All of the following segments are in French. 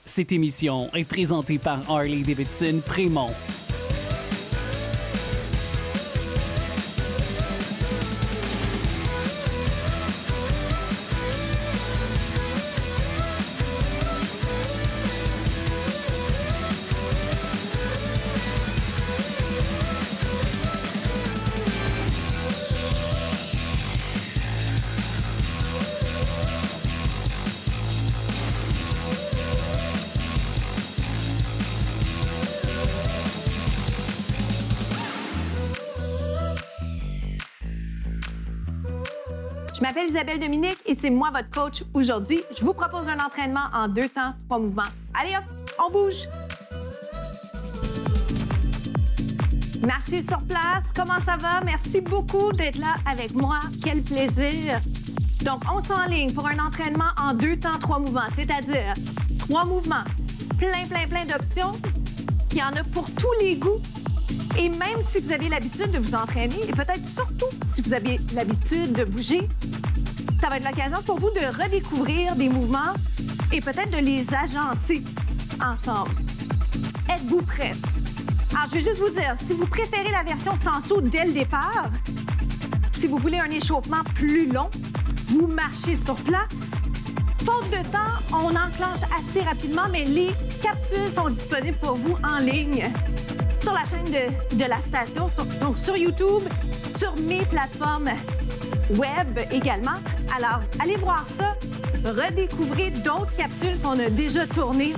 Cette émission est présentée par Harley-Davidson Prémont. Je m'appelle Isabelle Dominique et c'est moi votre coach aujourd'hui. Je vous propose un entraînement en 2 temps, 3 mouvements. Allez hop, on bouge! Marchez sur place, comment ça va? Merci beaucoup d'être là avec moi. Quel plaisir! Donc, on s'enligne pour un entraînement en 2 temps, 3 mouvements, c'est-à-dire 3 mouvements, plein d'options. Il y en a pour tous les goûts. Et même si vous avez l'habitude de vous entraîner, et peut-être surtout si vous avez l'habitude de bouger, ça va être l'occasion pour vous de redécouvrir des mouvements et peut-être de les agencer ensemble. Êtes-vous prêts? Alors, je vais juste vous dire, si vous préférez la version sans saut dès le départ, si vous voulez un échauffement plus long, vous marchez sur place. Faute de temps, on enclenche assez rapidement, mais les capsules sont disponibles pour vous en ligne sur la chaîne de la station, donc sur YouTube, sur mes plateformes web également. Alors, allez voir ça, redécouvrez d'autres capsules qu'on a déjà tournées.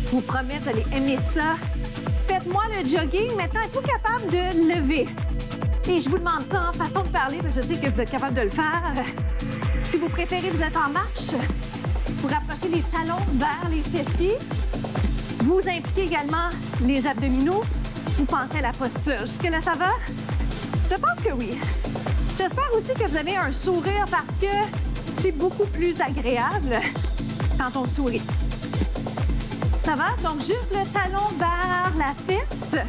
Je vous promets, vous allez aimer ça. Faites-moi le jogging. Maintenant, êtes-vous capable de lever? Et je vous demande ça en façon de parler, parce que je sais que vous êtes capable de le faire. Si vous préférez, vous êtes en marche. Vous rapprochez les talons vers les fessiers. Vous impliquez également les abdominaux. Vous pensez à la posture. Jusque-là, ça va? Je pense que oui. J'espère aussi que vous avez un sourire parce que c'est beaucoup plus agréable quand on sourit. Ça va? Donc, juste le talon vers la fesse.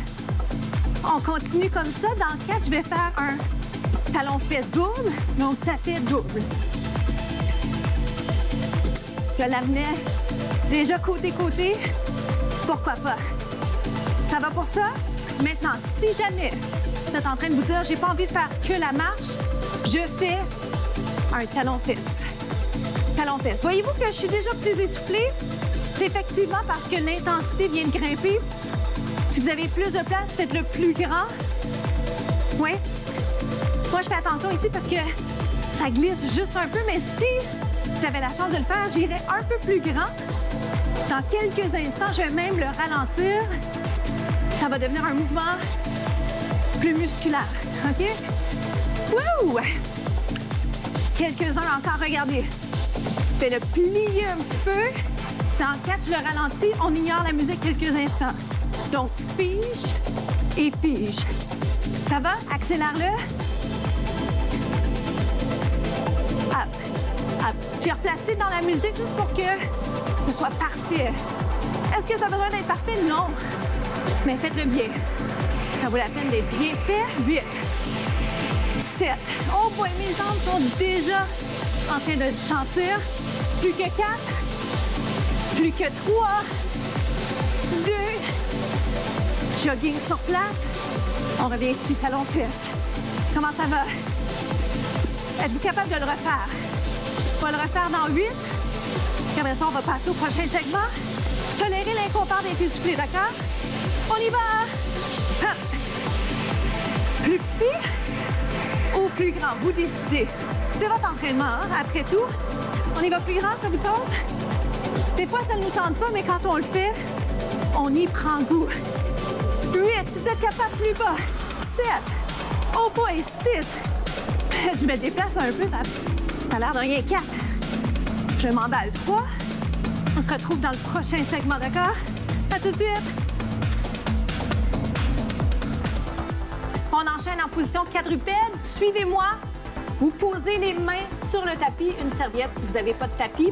On continue comme ça. Dans 4, je vais faire un talon fesse double. Donc, ça fait double. Je l'amenais déjà côté-côté. Pourquoi pas? Ça va pour ça? Maintenant, si jamais vous êtes en train de vous dire « j'ai pas envie de faire que la marche », je fais un talon fesse. Talon fesse. Voyez-vous que je suis déjà plus essoufflée? C'est effectivement parce que l'intensité vient de grimper. Si vous avez plus de place, faites-le plus grand. Oui. Moi, je fais attention ici parce que ça glisse juste un peu, mais si j'avais la chance de le faire, j'irais un peu plus grand. Dans quelques instants, je vais même le ralentir. Ça va devenir un mouvement plus musculaire, OK? Wouh! Quelques-uns encore, regardez. Je vais le plier un petit peu. Dans 4, je le ralentis. On ignore la musique quelques instants. Donc, pige et pige. Ça va? Accélère-le. Hop, hop. J'ai replacé dans la musique juste pour que ce soit parfait. Est-ce que ça a besoin d'être parfait? Non. Mais faites-le bien. Ça vaut la peine d'être bien fait. 8, 7. Oh boy, mes jambes sont déjà en train de se sentir. Plus que 4. Plus que 3. 2. Jogging sur place. On revient ici, talon fesse. Comment ça va? Êtes-vous capable de le refaire? On va le refaire dans 8. Et après ça, on va passer au prochain segment. Tolérez l'inconfort d'être essoufflé, d'accord? On y va! Hop. Plus petit ou plus grand? Vous décidez. C'est votre entraînement, hein? Après tout. On y va plus grand, ça vous tente? Des fois, ça ne nous tente pas, mais quand on le fait, on y prend goût. 8, si vous êtes capable, plus bas. 7. Oh boy, 6. Je me déplace un peu, ça a l'air de rien. 4. Je m'emballe. 3. On se retrouve dans le prochain segment, d'accord? À tout de suite! On enchaîne en position quadrupède. Suivez-moi. Vous posez les mains sur le tapis, une serviette si vous n'avez pas de tapis.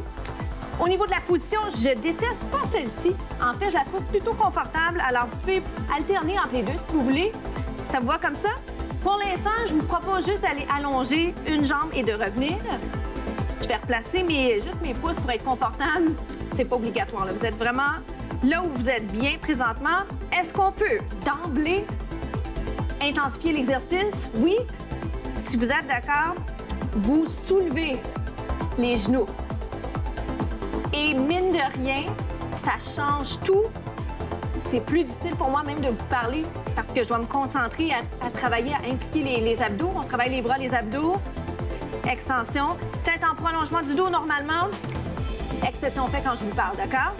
Au niveau de la position, je déteste pas celle-ci. En fait, je la trouve plutôt confortable. Alors, vous pouvez alterner entre les deux si vous voulez. Ça vous va comme ça? Pour l'instant, je vous propose juste d'aller allonger une jambe et de revenir. Je vais replacer juste mes pouces pour être confortable. c'est pas obligatoire. Là. Vous êtes vraiment là où vous êtes bien présentement. Est-ce qu'on peut d'emblée intensifier l'exercice? Oui. Si vous êtes d'accord, vous soulevez les genoux. Et mine de rien, ça change tout. C'est plus difficile pour moi même de vous parler parce que je dois me concentrer à travailler, à impliquer les abdos. On travaille les bras, les abdos. Extension. Tête en prolongement du dos normalement. Exception fait quand je vous parle, d'accord?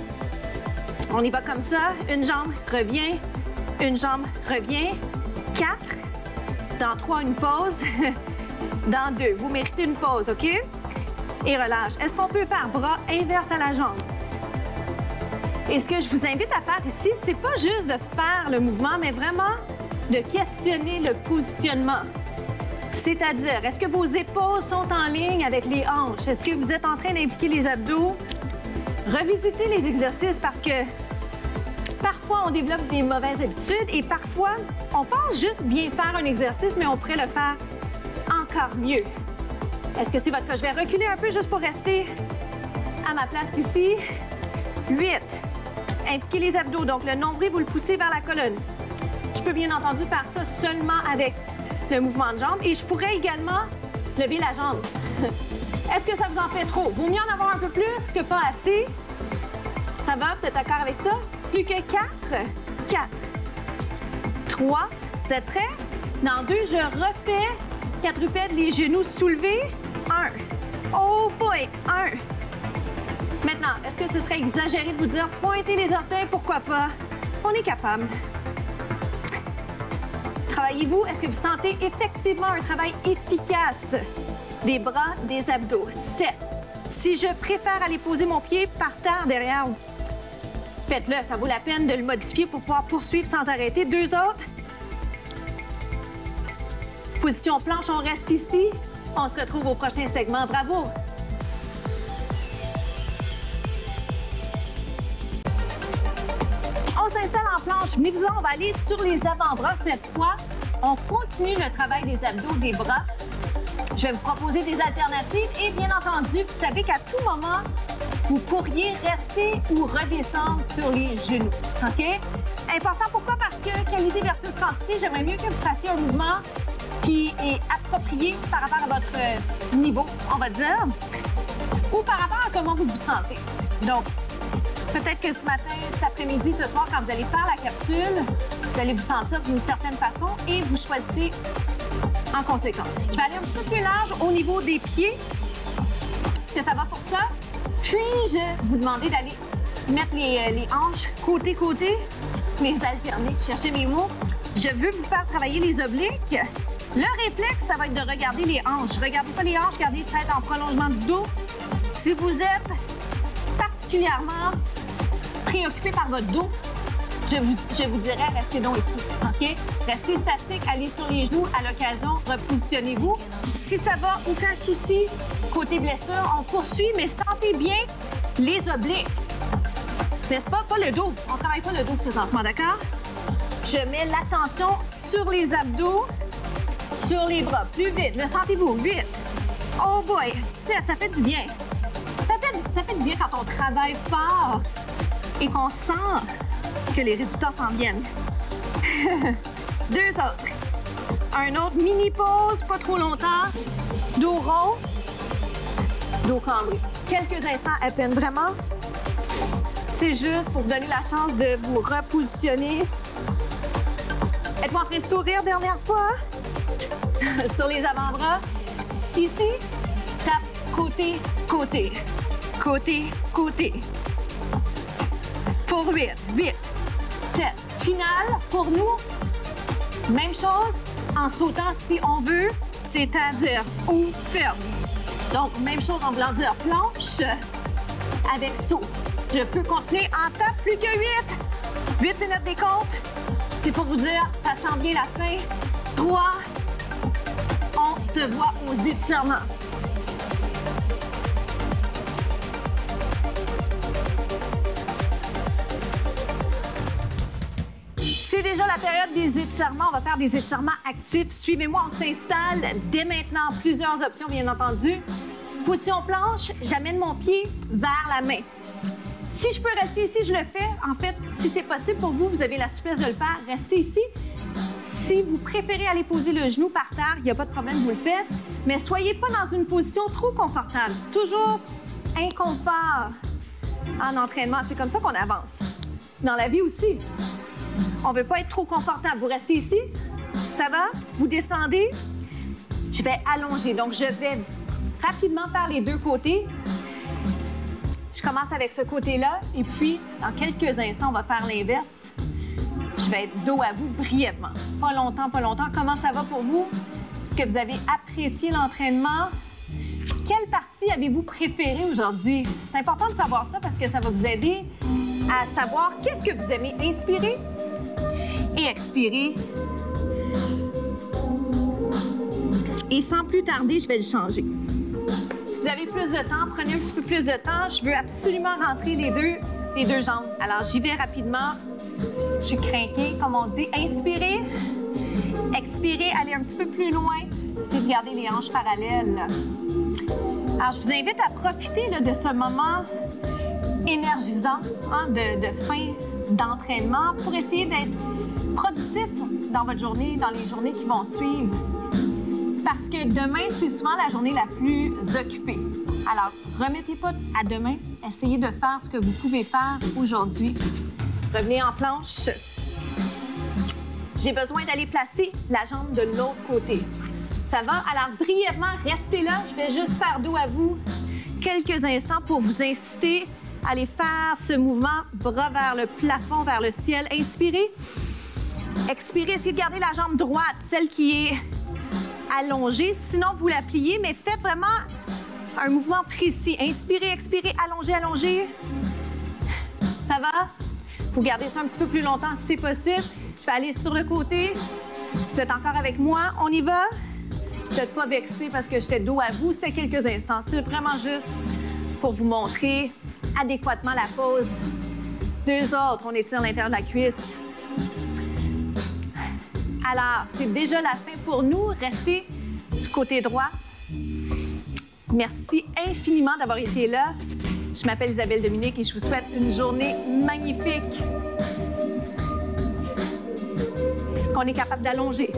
On y va comme ça. Une jambe revient. Une jambe revient. 4. Dans 3, une pause. Dans 2. Vous méritez une pause, OK? Et relâche. Est-ce qu'on peut faire bras inverse à la jambe? Et ce que je vous invite à faire ici, c'est pas juste de faire le mouvement, mais vraiment de questionner le positionnement. C'est-à-dire, est-ce que vos épaules sont en ligne avec les hanches? Est-ce que vous êtes en train d'impliquer les abdos? Revisitez les exercices parce que parfois, on développe des mauvaises habitudes et parfois, on pense juste bien faire un exercice, mais on pourrait le faire encore mieux. Est-ce que c'est votre cas? Je vais reculer un peu juste pour rester à ma place ici. 8. Impliquez les abdos. Donc, le nombril, vous le poussez vers la colonne. Je peux bien entendu faire ça seulement avec le mouvement de jambe. Et je pourrais également lever la jambe. Est-ce que ça vous en fait trop? Vaut mieux en avoir un peu plus que pas assez. Ça va? Vous êtes d'accord avec ça? Plus que 4. 4. 3. Vous êtes prêts? Dans 2, je refais quadrupède, les genoux soulevés. 1. Oh boy! 1. Maintenant, est-ce que ce serait exagéré de vous dire pointez les orteils? Pourquoi pas? On est capable. Travaillez-vous. Est-ce que vous sentez effectivement un travail efficace des bras, des abdos? 7. Si je préfère aller poser mon pied par terre derrière, faites-le. Ça vaut la peine de le modifier pour pouvoir poursuivre sans arrêter. 2 autres. Position planche, on reste ici. On se retrouve au prochain segment. Bravo! On s'installe en planche. Venez-vous-en, on va aller sur les avant-bras cette fois. On continue le travail des abdos, des bras. Je vais vous proposer des alternatives et bien entendu, vous savez qu'à tout moment, vous pourriez rester ou redescendre sur les genoux. OK? Important, pourquoi? Parce que qualité versus quantité, j'aimerais mieux que vous fassiez un mouvement qui est approprié par rapport à votre niveau, on va dire, ou par rapport à comment vous vous sentez. Donc, peut-être que ce matin, cet après-midi, ce soir, quand vous allez faire la capsule, vous allez vous sentir d'une certaine façon et vous choisissez en conséquence. Je vais aller un petit peu plus large au niveau des pieds. Est-ce que ça va pour ça? Puis-je vous demander d'aller mettre les hanches côté-côté, les alterner, chercher mes mots. Je veux vous faire travailler les obliques. Le réflexe, ça va être de regarder les hanches. Regardez pas les hanches, regardez la tête en prolongement du dos. Si vous êtes particulièrement préoccupé par votre dos, je vous dirais, restez donc ici, OK? Restez statique, allez sur les genoux. À l'occasion, repositionnez-vous. Si ça va, aucun souci. Côté blessure, on poursuit, mais sentez bien les obliques. N'est-ce pas? Pas le dos. On ne travaille pas le dos présentement, d'accord? Je mets l'attention sur les abdos, sur les bras. Plus vite. Le sentez-vous? 8. Oh boy! 7. Ça fait du bien. Ça fait du bien quand on travaille fort et qu'on sent que les résultats s'en viennent. 2 autres. Un autre mini-pause, pas trop longtemps. Dos rond, dos cambré. Quelques instants à peine, vraiment. C'est juste pour vous donner la chance de vous repositionner. Êtes-vous en train de sourire dernière fois? Sur les avant-bras. Ici, tape côté, côté. Côté, côté. Pour 8. 8. 7. Final, pour nous, même chose en sautant si on veut, c'est-à-dire ou ferme. Donc, même chose en voulant dire planche avec saut. Je peux continuer en tape plus que 8. 8, c'est notre décompte. C'est pour vous dire, ça sent bien la fin. 3. On se voit aux étirements. C'est déjà la période des étirements. On va faire des étirements actifs. Suivez-moi, on s'installe dès maintenant. Plusieurs options, bien entendu. Position planche, j'amène mon pied vers la main. Si je peux rester ici, je le fais. En fait, si c'est possible pour vous, vous avez la souplesse de le faire, restez ici. Si vous préférez aller poser le genou par terre, il n'y a pas de problème, vous le faites. Mais soyez pas dans une position trop confortable. Toujours inconfort en entraînement. C'est comme ça qu'on avance. Dans la vie aussi. On ne veut pas être trop confortable. Vous restez ici. Ça va? Vous descendez. Je vais allonger. Donc, je vais rapidement faire les deux côtés. Je commence avec ce côté-là. Et puis, dans quelques instants, on va faire l'inverse. Je vais être dos à vous brièvement. Pas longtemps, pas longtemps. Comment ça va pour vous? Est-ce que vous avez apprécié l'entraînement? Quelle partie avez-vous préférée aujourd'hui? C'est important de savoir ça parce que ça va vous aider à savoir qu'est-ce que vous aimez. Inspirer et expirer. Et sans plus tarder, je vais le changer. Si vous avez plus de temps, prenez un petit peu plus de temps. Je veux absolument rentrer les deux jambes. Alors, j'y vais rapidement. Je suis crinquée, comme on dit. Inspirez. Expirez, allez un petit peu plus loin. Essayez de garder les hanches parallèles. Alors, je vous invite à profiter là, de ce moment énergisant de fin d'entraînement pour essayer d'être productif dans votre journée, dans les journées qui vont suivre. Parce que demain, c'est souvent la journée la plus occupée. Alors, remettez pas à demain. Essayez de faire ce que vous pouvez faire aujourd'hui. Revenez en planche. J'ai besoin d'aller placer la jambe de l'autre côté. Ça va? Alors, brièvement, restez là. Je vais juste faire dos à vous quelques instants pour vous inciter à aller faire ce mouvement, bras vers le plafond, vers le ciel. Inspirez. Expirez. Essayez de garder la jambe droite, celle qui est allongée. Sinon, vous la pliez, mais faites vraiment un mouvement précis. Inspirez, expirez, allongez, allongez. Ça va? Vous gardez ça un petit peu plus longtemps si c'est possible. Je vais aller sur le côté. Vous êtes encore avec moi. On y va? Vous n'êtes pas vexés parce que j'étais dos à vous. C'était quelques instants. C'est vraiment juste pour vous montrer adéquatement la pose. Deux autres, on étire l'intérieur de la cuisse. Alors, c'est déjà la fin pour nous. Restez du côté droit. Merci infiniment d'avoir été là. Je m'appelle Isabelle Dominique et je vous souhaite une journée magnifique. Est-ce qu'on est capable d'allonger?